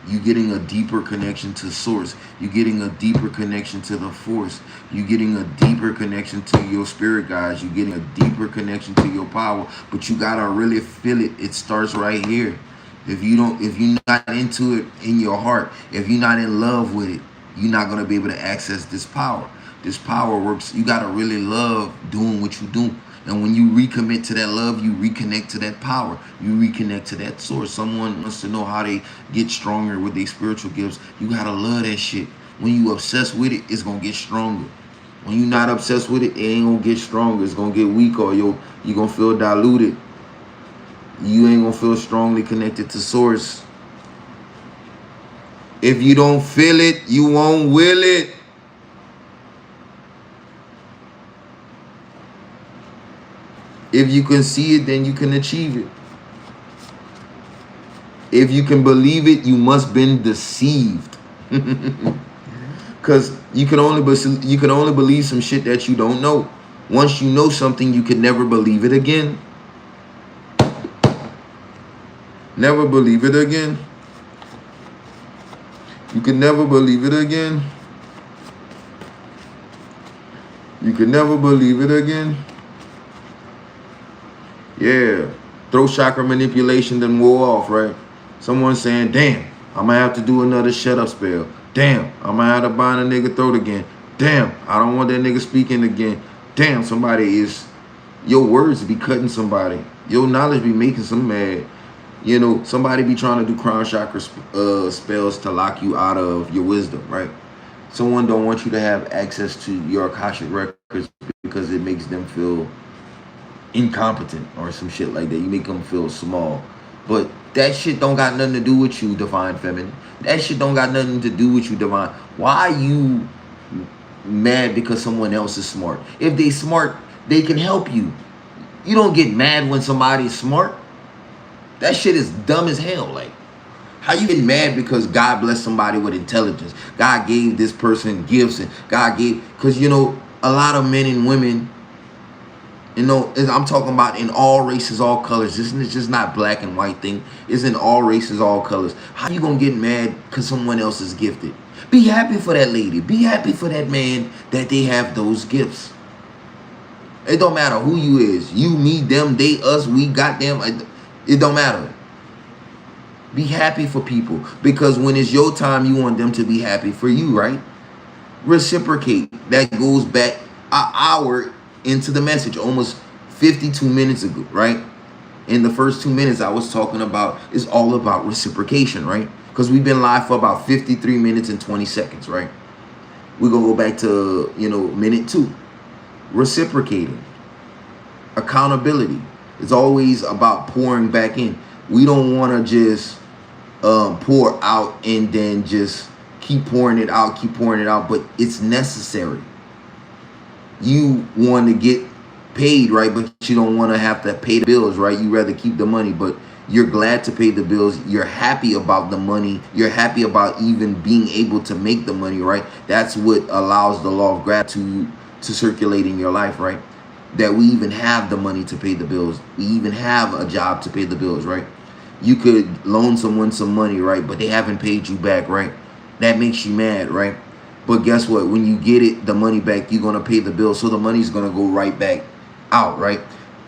A: You getting a deeper connection to source. You getting a deeper connection to the force. You getting a deeper connection to your spirit guides. You getting a deeper connection to your power. But you gotta really feel it. It starts right here. If you're not into it in your heart, if you're not in love with it, you're not gonna be able to access this power. This power works. You gotta really love doing what you do. And when you recommit to that love, you reconnect to that power. You reconnect to that source. Someone wants to know how they get stronger with their spiritual gifts. You gotta love that shit. When you obsessed with it, it's gonna get stronger. When you're not obsessed with it, it ain't gonna get stronger. It's gonna get weaker, or you're gonna feel diluted. You ain't gonna feel strongly connected to source. If you don't feel it, you won't will it. If you can see it, then you can achieve it. If you can believe it, you must been deceived. Because you can only believe some shit that you don't know. Once you know something, you can never believe it again. Never believe it again. You can never believe it again. You can never believe it again. Yeah. Throat chakra manipulation then wore off, right? Someone saying, damn, I'm going to have to do another shut up spell. Damn, I'm going to have to bind a nigga throat again. Damn, I don't want that nigga speaking again. Damn, your words be cutting somebody. Your knowledge be making some mad. Somebody be trying to do crown chakra spells to lock you out of your wisdom, right? Someone don't want you to have access to your Akashic records because it makes them feel incompetent or some shit like that. You make them feel small. But that shit don't got nothing to do with you, divine feminine. That shit don't got nothing to do with you, divine. Why are you mad because someone else is smart? If they smart, they can help you. You don't get mad when somebody's smart. That shit is dumb as hell. Like, how you get mad because God blessed somebody with intelligence? God gave this person gifts, and because a lot of men and women, I'm talking about in all races, all colors. It's just not black and white thing. It's in all races, all colors. How you gonna get mad because someone else is gifted? Be happy for that lady. Be happy for that man that they have those gifts. It don't matter who you is. You, me, them, they, us, we got them. It don't matter. Be happy for people, because when it's your time, you want them to be happy for you, right? Reciprocate. That goes back an hour into the message, almost 52 minutes ago, right? In the first 2 minutes, I was talking about, it's all about reciprocation, right? Because we've been live for about 53 minutes and 20 seconds, right? We're going to go back to, minute 2. Reciprocating. Accountability. It's always about pouring back in. We don't want to just pour out and then just keep pouring it out, but it's necessary. You want to get paid, right? But you don't want to have to pay the bills, right? You rather keep the money, but you're glad to pay the bills. You're happy about the money. You're happy about even being able to make the money, right? That's what allows the law of gratitude to circulate in your life, right? That we even have the money to pay the bills. We even have a job to pay the bills, right? You could loan someone some money, right? But they haven't paid you back, right? That makes you mad, right? But guess what? When you get the money back, you're going to pay the bill. So the money's going to go right back out, right?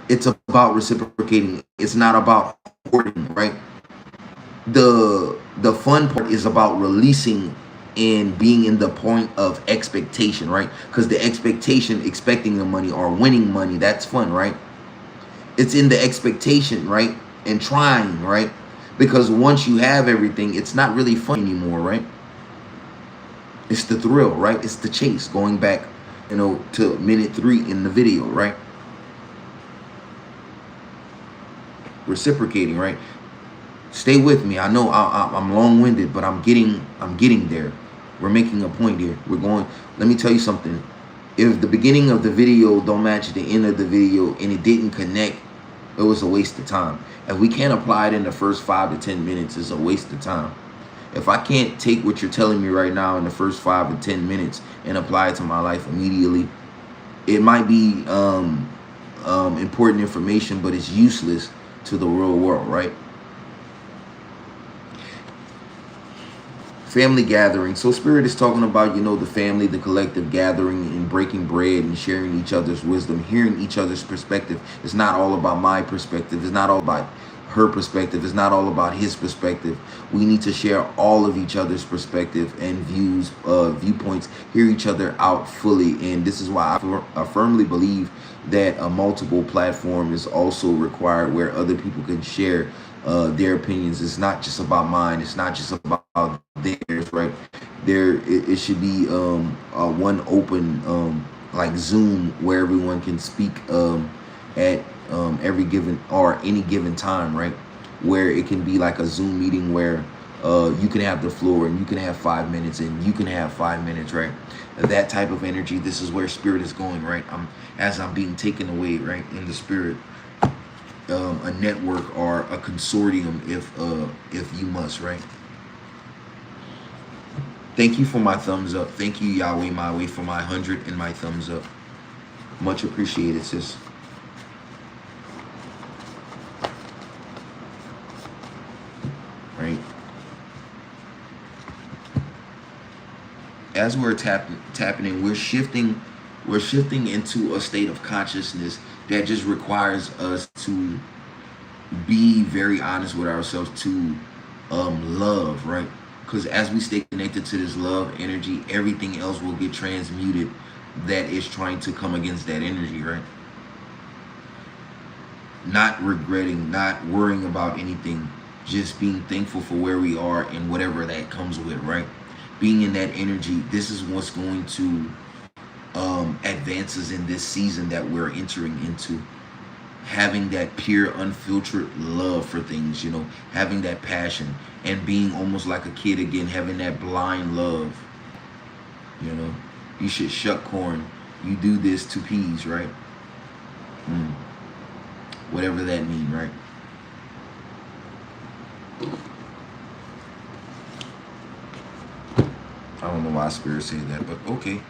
A: It's about reciprocating. It's not about hoarding, right? The fun part is about releasing and being in the point of expectation, right? Because the expectation, expecting the money or winning money, that's fun, right? It's in the expectation, right? And trying, right? Because once you have everything, it's not really fun anymore, right? It's the thrill, right? It's the chase. Going back, to minute 3 in the video, right? Reciprocating, right? Stay with me. I know I'm long-winded, but I'm getting there. We're making a point here. Let me tell you something. If the beginning of the video don't match the end of the video and it didn't connect, it was a waste of time. If we can't apply it in the first 5 to 10 minutes, it's a waste of time. If I can't take what you're telling me right now in the first 5 to 10 minutes and apply it to my life immediately, it might be important information, but it's useless to the real world, right? Family gathering. So Spirit is talking about, you know, the family, the collective gathering and breaking bread and sharing each other's wisdom, hearing each other's perspective. It's not all about my perspective. It's not all about her perspective. It's not all about his perspective. We need to share all of each other's perspective and views, viewpoints, hear each other out fully. And this is why I firmly believe that a multiple platform is also required, where other people can share their opinions. It's not just about mine. It's not just about theirs, right? It should be one open like Zoom, where everyone can speak at every given or any given time, right? Where it can be like a Zoom meeting where you can have the floor and you can have 5 minutes and you can have 5 minutes, right? That type of energy. This is where Spirit is going, right? As I'm being taken away, right, in the Spirit. A network or a consortium, if you must, right? Thank you for my thumbs up. Thank you, Yahweh my way, for my 100 and my thumbs up. Much appreciated, sis. Right. As we're tapping in, we're shifting into a state of consciousness that just requires us to be very honest with ourselves, to love, right? Because as we stay connected to this love energy, everything else will get transmuted that is trying to come against that energy, right? Not regretting, not worrying about anything, just being thankful for where we are and whatever that comes with, right? Being in that energy, this is what's going to advances in this season that we're entering into. Having that pure, unfiltered love for things, you know, having that passion and being almost like a kid again, having that blind love. You know, you should shuck corn. You do this to peas, right? Whatever that means, right? I don't know why Spirit said that, but okay.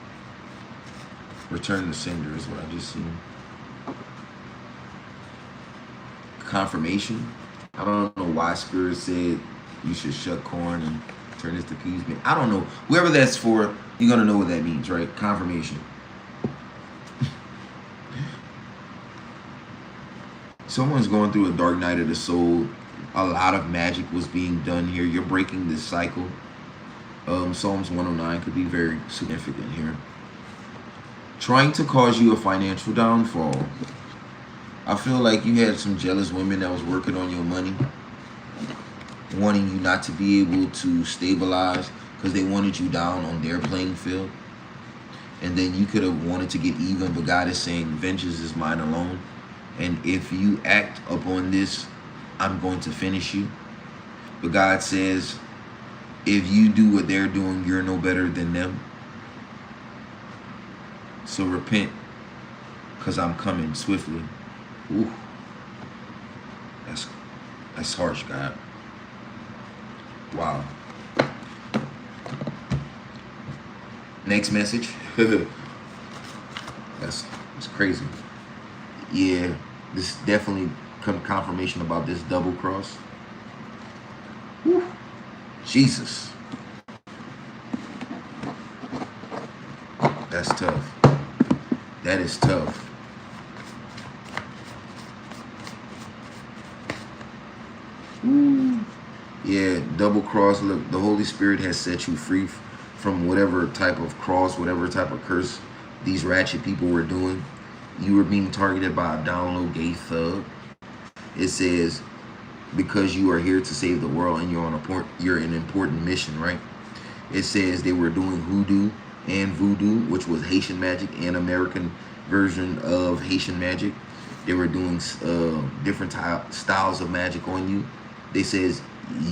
A: Return the sender is what I just seen. Confirmation. I don't know why Spirit said you should shuck corn and turn this to peas. I don't know. Whoever that's for, you're going to know what that means, right? Confirmation. Someone's going through a dark night of the soul. A lot of magic was being done here. You're breaking this cycle. Psalms 109 could be very significant here. Trying to cause you a financial downfall. I feel like you had some jealous women that was working on your money, wanting you not to be able to stabilize because they wanted you down on their playing field. And then you could have wanted to get even, but God is saying, vengeance is mine alone. And if you act upon this, I'm going to finish you. But God says, if you do what they're doing, you're no better than them. So repent, because I'm coming swiftly. Ooh. That's harsh, God. Wow. Next message. That's crazy. Yeah, this definitely confirmation about this double cross. Woo. Jesus. That's tough. That is tough. Ooh. Yeah, double cross. Look, the Holy Spirit has set you free from whatever type of cross, whatever type of curse these ratchet people were doing. You were being targeted by a download gay thug. It says, because you are here to save the world and you're an important mission, right? It says they were doing hoodoo and voodoo, which was Haitian magic and American version of Haitian magic. They were doing different styles of magic on you. They says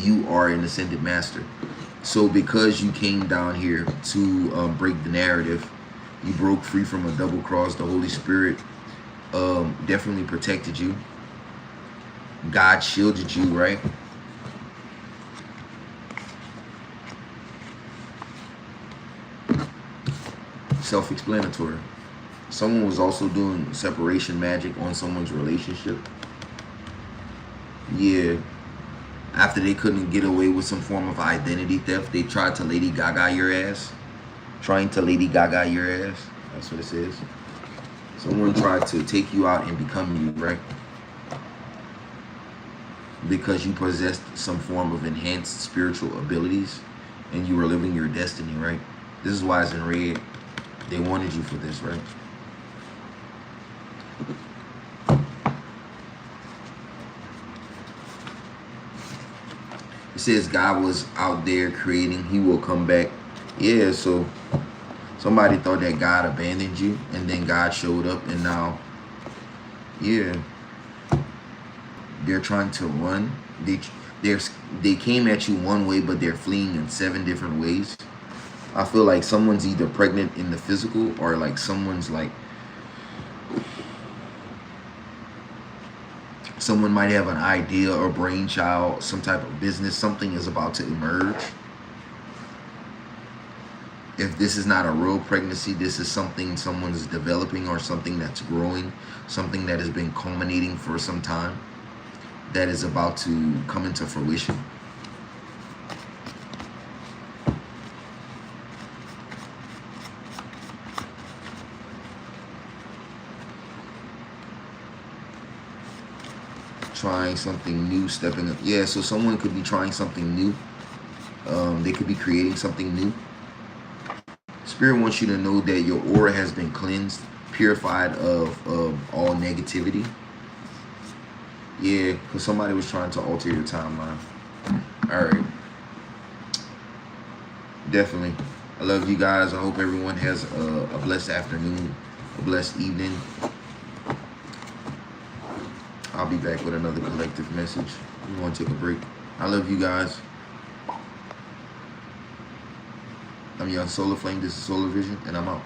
A: you are an ascended master. So because you came down here to break the narrative, You broke free from a double cross. The Holy Spirit definitely protected you. God shielded you, right? Self-explanatory. Someone was also doing separation magic on someone's relationship. Yeah. After they couldn't get away with some form of identity theft, they tried to Lady Gaga your ass. Trying to Lady Gaga your ass. That's what it says. Someone tried to take you out and become you, right? Because you possessed some form of enhanced spiritual abilities and you were living your destiny, right? This is why it's in red. They wanted you for this, right? It says God was out there creating. He will come back. Yeah, so somebody thought that God abandoned you, and then God showed up, and now, yeah, they're trying to run. They came at you one way, but they're fleeing in 7 different ways. I feel like someone's either pregnant in the physical, or like someone's like, someone might have an idea or brainchild, some type of business, something is about to emerge. If this is not a real pregnancy, this is something someone's developing or something that's growing, something that has been culminating for some time, that is about to come into fruition. Trying something new, stepping up. Yeah, so someone could be trying something new. They could be creating something new. Spirit wants you to know that your aura has been cleansed, purified of all negativity. Yeah, because somebody was trying to alter your timeline. All right. Definitely. I love you guys. I hope everyone has a blessed afternoon, a blessed evening. I'll be back with another collective message. We want to take a break. I love you guys. I'm Young Solar Flame. This is Solar Vision, and I'm out.